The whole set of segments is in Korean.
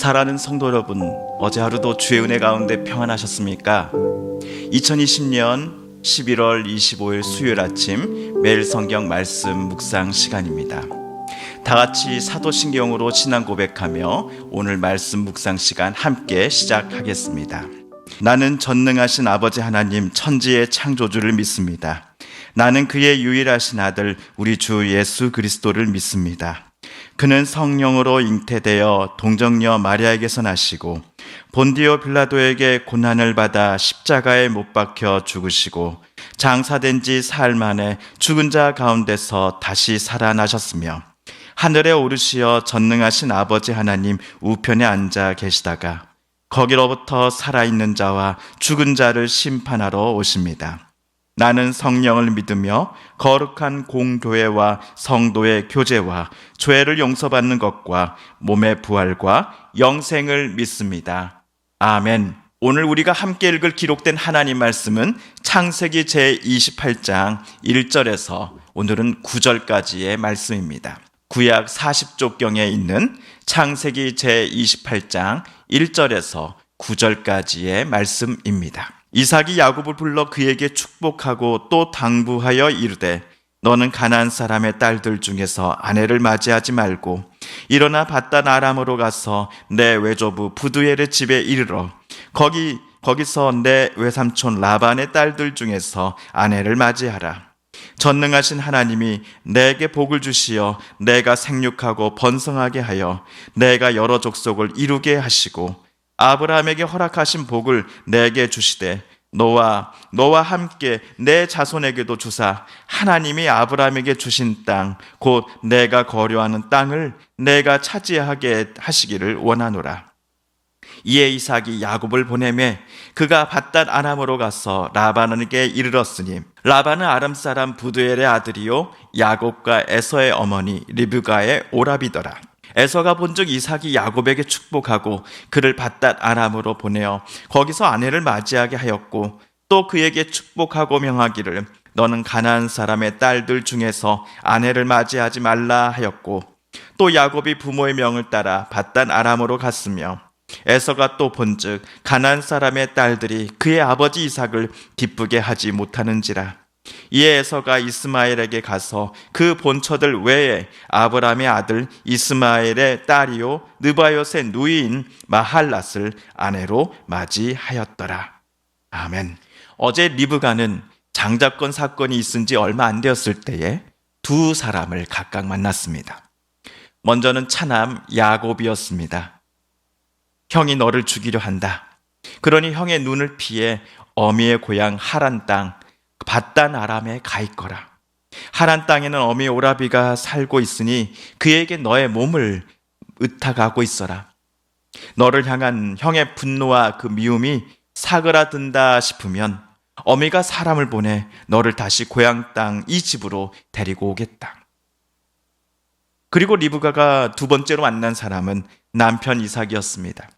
사랑하는 성도 여러분, 어제 하루도 주의 은혜 가운데 평안하셨습니까? 2020년 11월 25일 수요일 아침 매일 성경 말씀 묵상 시간입니다. 다 같이 사도신경으로 신앙 고백하며 오늘 말씀 묵상 시간 함께 시작하겠습니다. 나는 전능하신 아버지 하나님 천지의 창조주를 믿습니다. 나는 그의 유일하신 아들 우리 주 예수 그리스도를 믿습니다. 그는 성령으로 잉태되어 동정녀 마리아에게서 나시고 본디오 빌라도에게 고난을 받아 십자가에 못 박혀 죽으시고 장사된 지 사흘 만에 죽은 자 가운데서 다시 살아나셨으며 하늘에 오르시어 전능하신 아버지 하나님 우편에 앉아 계시다가 거기로부터 살아있는 자와 죽은 자를 심판하러 오십니다. 나는 성령을 믿으며 거룩한 공교회와 성도의 교제와 죄를 용서받는 것과 몸의 부활과 영생을 믿습니다. 아멘. 오늘 우리가 함께 읽을 기록된 하나님 말씀은 창세기 제28장 1절에서 오늘은 9절까지의 말씀입니다. 구약 40쪽경에 있는 창세기 제28장 1절에서 9절까지의 말씀입니다. 이삭이 야곱을 불러 그에게 축복하고 또 당부하여 이르되 너는 가나안 사람의 딸들 중에서 아내를 맞이하지 말고 일어나 밧단 아람으로 가서 내 외조부 부두엘의 집에 이르러 거기서 내 외삼촌 라반의 딸들 중에서 아내를 맞이하라. 전능하신 하나님이 내게 복을 주시어 내가 생육하고 번성하게 하여 내가 여러 족속을 이루게 하시고 아브라함에게 허락하신 복을 내게 주시되 너와 함께 내 자손에게도 주사 하나님이 아브라함에게 주신 땅 곧 내가 거류하는 땅을 내가 차지하게 하시기를 원하노라. 이에 이삭이 야곱을 보내매 그가 밧단 아람으로 가서 라반에게 이르렀으니 라반은 아람 사람 부두엘의 아들이요 야곱과 에서의 어머니 리브가의 오라비더라. 에서가 본즉 이삭이 야곱에게 축복하고 그를 밧단 아람으로 보내어 거기서 아내를 맞이하게 하였고 또 그에게 축복하고 명하기를 너는 가나안 사람의 딸들 중에서 아내를 맞이하지 말라 하였고 또 야곱이 부모의 명을 따라 밧단 아람으로 갔으며 에서가 또 본즉 가나안 사람의 딸들이 그의 아버지 이삭을 기쁘게 하지 못하는지라. 이에 에서가 이스마엘에게 가서 그 본처들 외에 아브라함의 아들 이스마엘의 딸이요 느바요의 누이인 마할랏을 아내로 맞이하였더라. 아멘. 어제 리브가는 장자권 사건이 있은 지 얼마 안 되었을 때에 두 사람을 각각 만났습니다. 먼저는 차남 야곱이었습니다. 형이 너를 죽이려 한다. 그러니 형의 눈을 피해 어미의 고향 하란 땅 밧단 아람에 가 있거라. 하란 땅에는 어미 오라비가 살고 있으니 그에게 너의 몸을 의탁하고 있어라. 너를 향한 형의 분노와 그 미움이 사그라든다 싶으면 어미가 사람을 보내 너를 다시 고향 땅 이 집으로 데리고 오겠다. 그리고 리브가가 두 번째로 만난 사람은 남편 이삭이었습니다.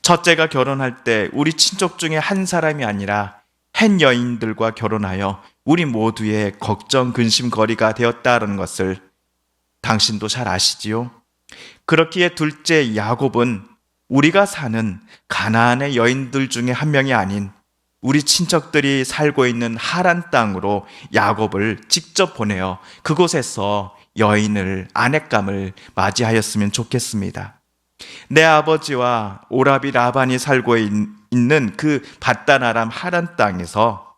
첫째가 결혼할 때 우리 친족 중에 한 사람이 아니라 한 여인들과 결혼하여 우리 모두의 걱정 근심거리가 되었다는 것을 당신도 잘 아시지요? 그렇기에 둘째 야곱은 우리가 사는 가나안의 여인들 중에 한 명이 아닌 우리 친척들이 살고 있는 하란 땅으로 야곱을 직접 보내어 그곳에서 여인을 아내감을 맞이하였으면 좋겠습니다. 내 아버지와 오라비 라반이 살고 있는 그 밧단 아람 하란 땅에서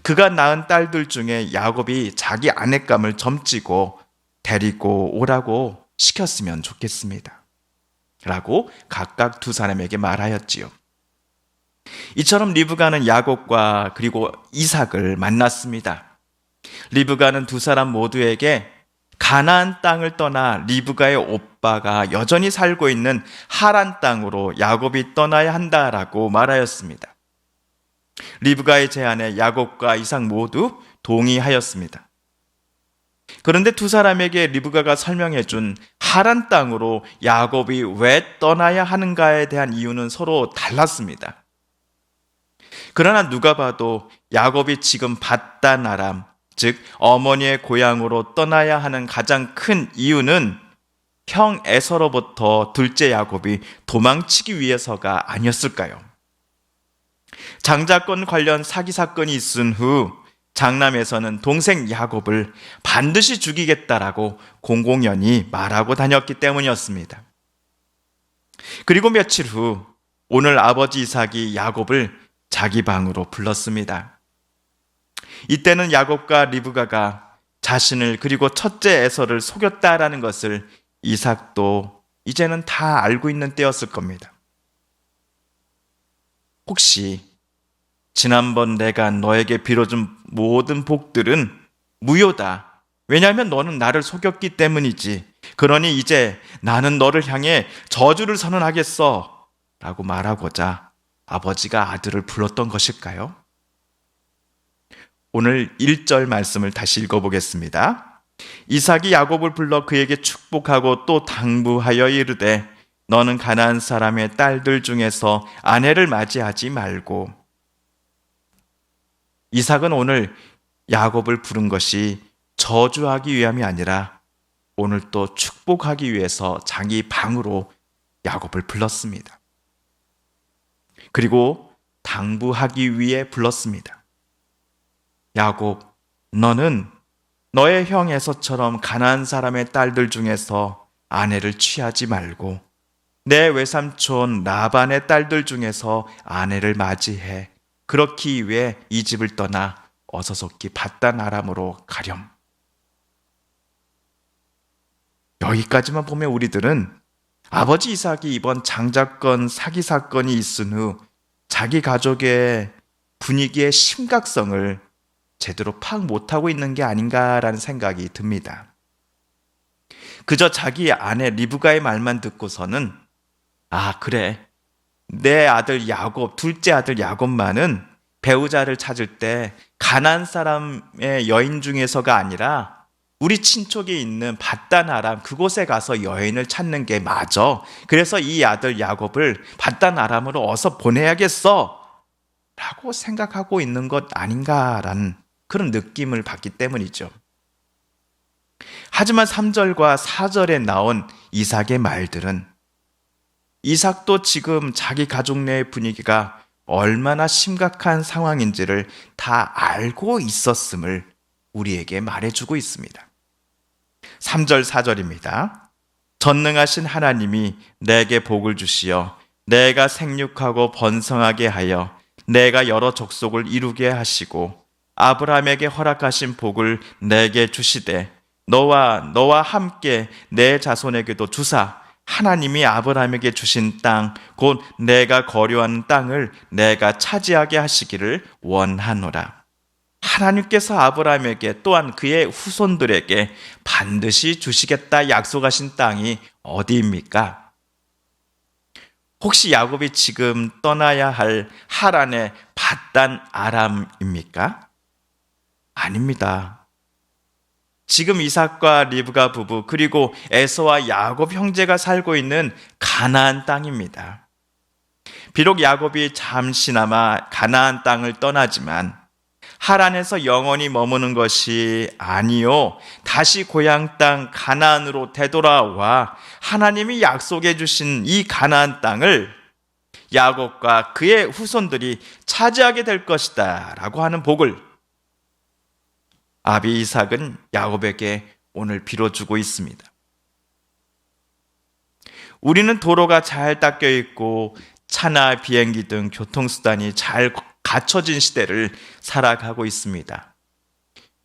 그가 낳은 딸들 중에 야곱이 자기 아내감을 점지고 데리고 오라고 시켰으면 좋겠습니다. 라고 각각 두 사람에게 말하였지요. 이처럼 리브가는 야곱과 그리고 이삭을 만났습니다. 리브가는 두 사람 모두에게 가나안 땅을 떠나 리브가의 오빠가 여전히 살고 있는 하란 땅으로 야곱이 떠나야 한다라고 말하였습니다. 리브가의 제안에 야곱과 이삭 모두 동의하였습니다. 그런데 두 사람에게 리브가가 설명해준 하란 땅으로 야곱이 왜 떠나야 하는가에 대한 이유는 서로 달랐습니다. 그러나 누가 봐도 야곱이 지금 밧단 아람, 즉 어머니의 고향으로 떠나야 하는 가장 큰 이유는 형 에서로부터 둘째 야곱이 도망치기 위해서가 아니었을까요? 장자권 관련 사기 사건이 있은 후 장남에서는 동생 야곱을 반드시 죽이겠다라고 공공연히 말하고 다녔기 때문이었습니다. 그리고 며칠 후 오늘 아버지 이삭이 야곱을 자기 방으로 불렀습니다. 이때는 야곱과 리브가가 자신을 그리고 첫째 에서를 속였다라는 것을 이삭도 이제는 다 알고 있는 때였을 겁니다. 혹시 지난번 내가 너에게 빌어준 모든 복들은 무효다. 왜냐하면 너는 나를 속였기 때문이지. 그러니 이제 나는 너를 향해 저주를 선언하겠어 라고 말하고자 아버지가 아들을 불렀던 것일까요? 오늘 1절 말씀을 다시 읽어보겠습니다. 이삭이 야곱을 불러 그에게 축복하고 또 당부하여 이르되 너는 가나안 사람의 딸들 중에서 아내를 맞이하지 말고. 이삭은 오늘 야곱을 부른 것이 저주하기 위함이 아니라 오늘 또 축복하기 위해서 자기 방으로 야곱을 불렀습니다. 그리고 당부하기 위해 불렀습니다. 야곱, 너는 너의 형 에서처럼 가나안 사람의 딸들 중에서 아내를 취하지 말고 내 외삼촌 라반의 딸들 중에서 아내를 맞이해 그렇기 위해 이 집을 떠나 어서속히 밧단 아람으로 가렴. 여기까지만 보면 우리들은 아버지 이삭이 이번 장자권 사기 사건이 있은 후 자기 가족의 분위기의 심각성을 제대로 파악 못하고 있는 게 아닌가라는 생각이 듭니다. 그저 자기 아내 리브가의 말만 듣고서는 그래, 내 아들 야곱, 둘째 아들 야곱만은 배우자를 찾을 때 가나안 사람의 여인 중에서가 아니라 우리 친척이 있는 밧단 아람 그곳에 가서 여인을 찾는 게 맞아. 그래서 이 아들 야곱을 밧단 아람으로 어서 보내야겠어 라고 생각하고 있는 것 아닌가라는 그런 느낌을 받기 때문이죠. 하지만 3절과 4절에 나온 이삭의 말들은 이삭도 지금 자기 가족 내의 분위기가 얼마나 심각한 상황인지를 다 알고 있었음을 우리에게 말해주고 있습니다. 3절 4절입니다. 전능하신 하나님이 내게 복을 주시어 내가 생육하고 번성하게 하여 내가 여러 족속을 이루게 하시고 아브라함에게 허락하신 복을 내게 주시되 너와 함께 내 자손에게도 주사 하나님이 아브라함에게 주신 땅 곧 내가 거류하는 땅을 내가 차지하게 하시기를 원하노라. 하나님께서 아브라함에게 또한 그의 후손들에게 반드시 주시겠다 약속하신 땅이 어디입니까? 혹시 야곱이 지금 떠나야 할 하란의 밧단 아람입니까? 아닙니다. 지금 이삭과 리브가 부부 그리고 에서와 야곱 형제가 살고 있는 가나안 땅입니다. 비록 야곱이 잠시나마 가나안 땅을 떠나지만 하란에서 영원히 머무는 것이 아니요 다시 고향 땅 가나안으로 되돌아와 하나님이 약속해 주신 이 가나안 땅을 야곱과 그의 후손들이 차지하게 될 것이다 라고 하는 복을 아비 이삭은 야곱에게 오늘 빌어주고 있습니다. 우리는 도로가 잘 닦여 있고 차나 비행기 등 교통수단이 잘 갖춰진 시대를 살아가고 있습니다.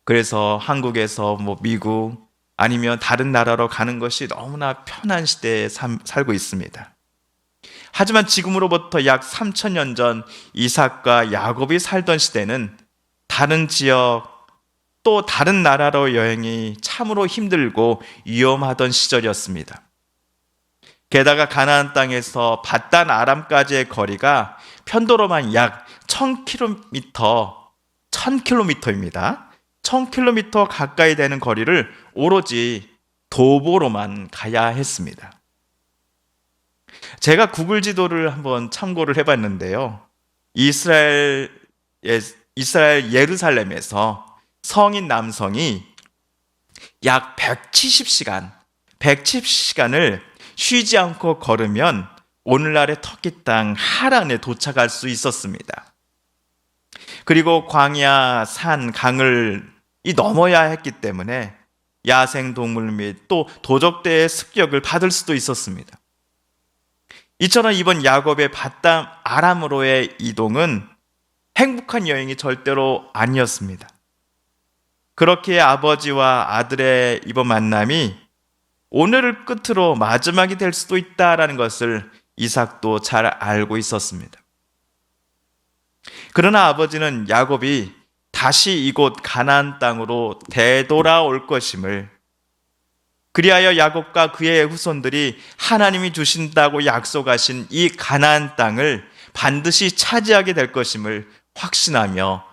그래서 한국에서 미국 아니면 다른 나라로 가는 것이 너무나 편한 시대에 살고 있습니다. 하지만 지금으로부터 약 3,000년 전 이삭과 야곱이 살던 시대는 다른 지역 또 다른 나라로 여행이 참으로 힘들고 위험하던 시절이었습니다. 게다가 가나안 땅에서 밧단 아람까지의 거리가 편도로만 약 1000km입니다. 1000km 가까이 되는 거리를 오로지 도보로만 가야 했습니다. 제가 구글 지도를 한번 참고를 해봤는데요. 이스라엘 예루살렘에서 성인 남성이 약 170시간 170시간을 쉬지 않고 걸으면 오늘날의 터키 땅 하란에 도착할 수 있었습니다. 그리고 광야, 산, 강을 넘어야 했기 때문에 야생동물 및 또 도적대의 습격을 받을 수도 있었습니다. 이처럼 이번 야곱의 바담 아람으로의 이동은 행복한 여행이 절대로 아니었습니다. 그렇게 아버지와 아들의 이번 만남이 오늘을 끝으로 마지막이 될 수도 있다라는 것을 이삭도 잘 알고 있었습니다. 그러나 아버지는 야곱이 다시 이곳 가나안 땅으로 되돌아올 것임을, 그리하여 야곱과 그의 후손들이 하나님이 주신다고 약속하신 이 가나안 땅을 반드시 차지하게 될 것임을 확신하며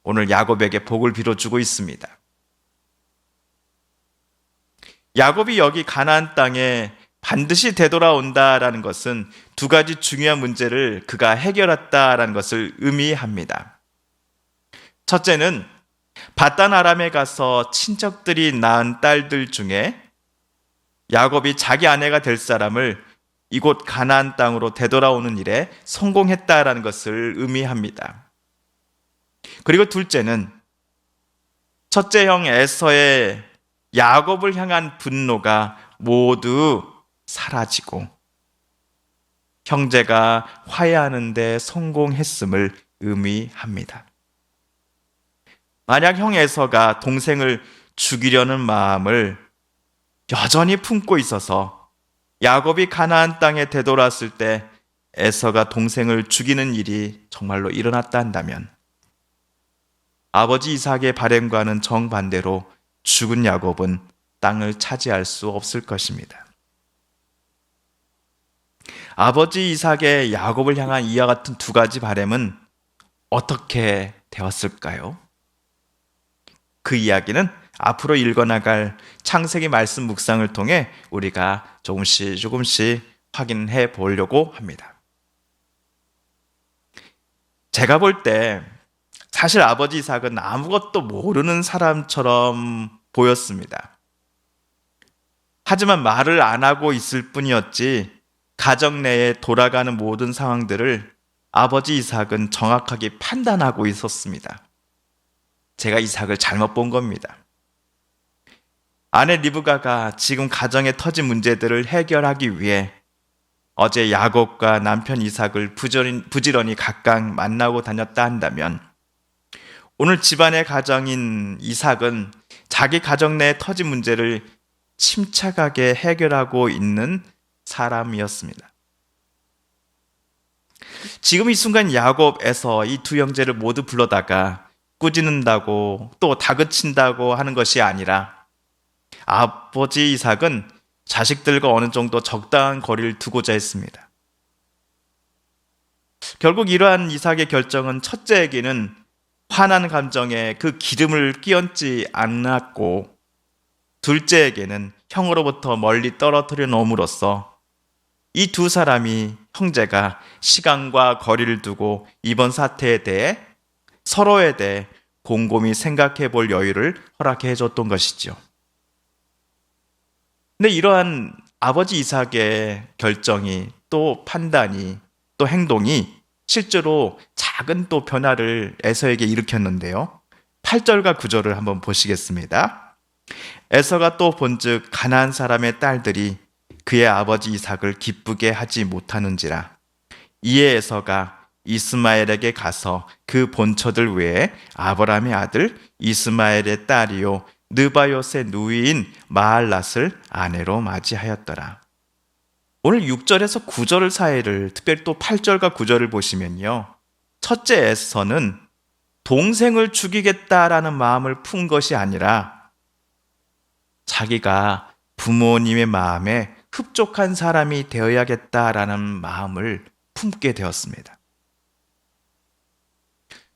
오늘 야곱에게 복을 빌어주고 있습니다. 야곱이 여기 가나안 땅에 반드시 되돌아온다라는 것은 두 가지 중요한 문제를 그가 해결했다라는 것을 의미합니다. 첫째는 바단 아람에 가서 친척들이 낳은 딸들 중에 야곱이 자기 아내가 될 사람을 이곳 가나안 땅으로 되돌아오는 일에 성공했다라는 것을 의미합니다. 그리고 둘째는 첫째 형 에서의 야곱을 향한 분노가 모두 사라지고 형제가 화해하는 데 성공했음을 의미합니다. 만약 형 에서가 동생을 죽이려는 마음을 여전히 품고 있어서 야곱이 가나안 땅에 되돌아왔을 때 에서가 동생을 죽이는 일이 정말로 일어났다 한다면 아버지 이삭의 바람과는 정반대로 죽은 야곱은 땅을 차지할 수 없을 것입니다. 아버지 이삭의 야곱을 향한 이와 같은 두 가지 바람은 어떻게 되었을까요? 그 이야기는 앞으로 읽어나갈 창세기 말씀 묵상을 통해 우리가 조금씩 확인해 보려고 합니다. 제가 볼 때 사실 아버지 이삭은 아무것도 모르는 사람처럼 보였습니다. 하지만 말을 안 하고 있을 뿐이었지 가정 내에 돌아가는 모든 상황들을 아버지 이삭은 정확하게 판단하고 있었습니다. 제가 이삭을 잘못 본 겁니다. 아내 리브가가 지금 가정에 터진 문제들을 해결하기 위해 어제 야곱과 남편 이삭을 부지런히 각각 만나고 다녔다 한다면 오늘 집안의 가정인 이삭은 자기 가정 내에 터진 문제를 침착하게 해결하고 있는 사람이었습니다. 지금 이 순간 야곱에서 이 두 형제를 모두 불러다가 꾸짖는다고 또 다그친다고 하는 것이 아니라 아버지 이삭은 자식들과 어느 정도 적당한 거리를 두고자 했습니다. 결국 이러한 이삭의 결정은 첫째에게는 화난 감정에 그 기름을 끼얹지 않았고 둘째에게는 형으로부터 멀리 떨어뜨려 놓음으로써 이 두 사람이 형제가 시간과 거리를 두고 이번 사태에 대해 서로에 대해 곰곰이 생각해 볼 여유를 허락해 줬던 것이죠. 근데 이러한 아버지 이삭의 결정이 또 판단이 또 행동이 실제로 작은 또 변화를 에서에게 일으켰는데요. 8절과 9절을 한번 보시겠습니다. 에서가 또 본즉 가나안 사람의 딸들이 그의 아버지 이삭을 기쁘게 하지 못하는지라. 이에 에서가 이스마엘에게 가서 그 본처들 외에 아브라함의 아들 이스마엘의 딸이요 느바요의 누이인 마할랏을 아내로 맞이하였더라. 오늘 6절에서 9절 사이를 특별히 또 8절과 9절을 보시면요. 첫째 에서는 동생을 죽이겠다라는 마음을 푼 것이 아니라 자기가 부모님의 마음에 흡족한 사람이 되어야겠다라는 마음을 품게 되었습니다.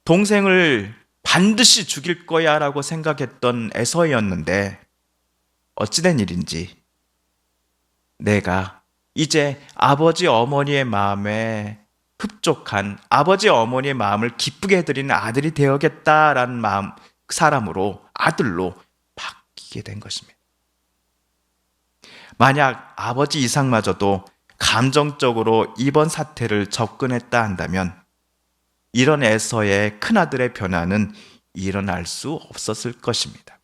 동생을 반드시 죽일 거야 라고 생각했던 에서였는데 어찌된 일인지 내가 이제 아버지 어머니의 마음에 흡족한 아버지 어머니의 마음을 기쁘게 해드리는 아들이 되어야겠다라는 마음, 사람으로 아들로 바뀌게 된 것입니다. 만약 아버지 이삭마저도 감정적으로 이번 사태를 접근했다 한다면 이런 에서의 큰아들의 변화는 일어날 수 없었을 것입니다.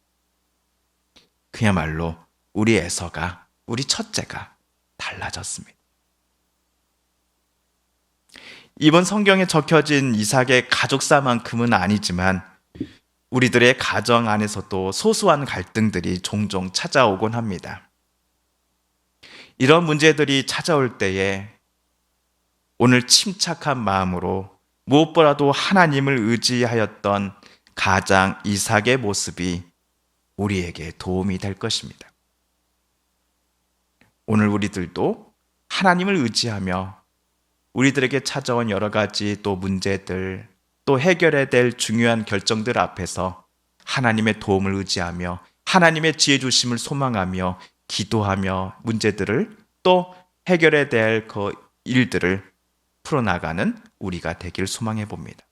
그야말로 우리 에서가, 우리 첫째가 달라졌습니다. 이번 성경에 적혀진 이삭의 가족사만큼은 아니지만 우리들의 가정 안에서도 소소한 갈등들이 종종 찾아오곤 합니다. 이런 문제들이 찾아올 때에 오늘 침착한 마음으로 무엇보다도 하나님을 의지하였던 가장 이삭의 모습이 우리에게 도움이 될 것입니다. 오늘 우리들도 하나님을 의지하며 우리들에게 찾아온 여러 가지 또 문제들, 또 해결해야 될 중요한 결정들 앞에서 하나님의 도움을 의지하며 하나님의 지혜 주심을 소망하며 기도하며 문제들을 또 해결해야 될 그 일들을 풀어나가는 우리가 되길 소망해 봅니다.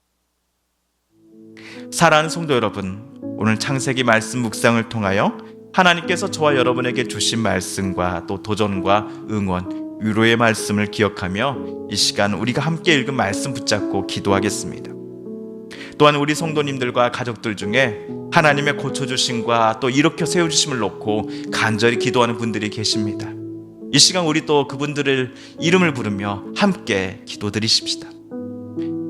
사랑하는 성도 여러분, 오늘 창세기 말씀 묵상을 통하여 하나님께서 저와 여러분에게 주신 말씀과 또 도전과 응원, 위로의 말씀을 기억하며 이 시간 우리가 함께 읽은 말씀 붙잡고 기도하겠습니다. 또한 우리 성도님들과 가족들 중에 하나님의 고쳐주심과 또 일으켜 세워주심을 놓고 간절히 기도하는 분들이 계십니다. 이 시간 우리 또 그분들을 이름을 부르며 함께 기도드리십시다.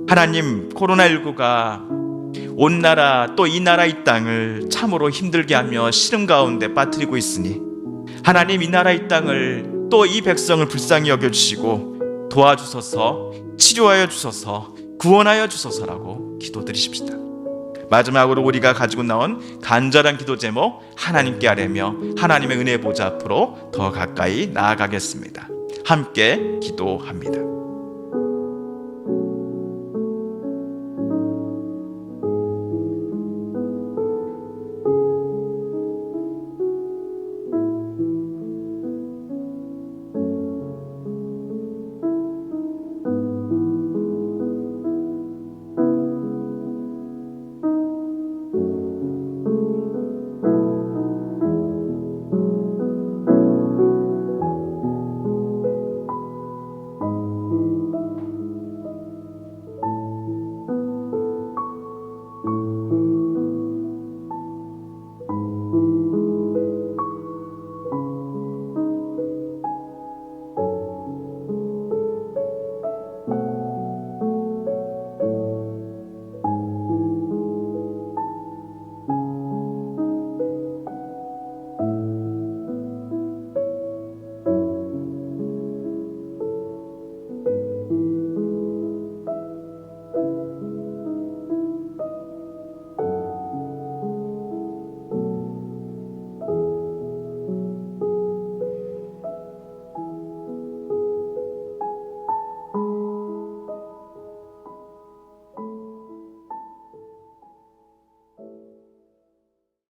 하나님, 코로나19가 온 나라 또 이 나라 이 땅을 참으로 힘들게 하며 시름 가운데 빠뜨리고 있으니 하나님, 이 나라 이 땅을 또 이 백성을 불쌍히 여겨주시고 도와주소서, 치료하여 주소서, 구원하여 주소서라고 기도드리십시다. 마지막으로 우리가 가지고 나온 간절한 기도 제목 하나님께 아뢰며 하나님의 은혜 보좌 앞으로 더 가까이 나아가겠습니다. 함께 기도합니다.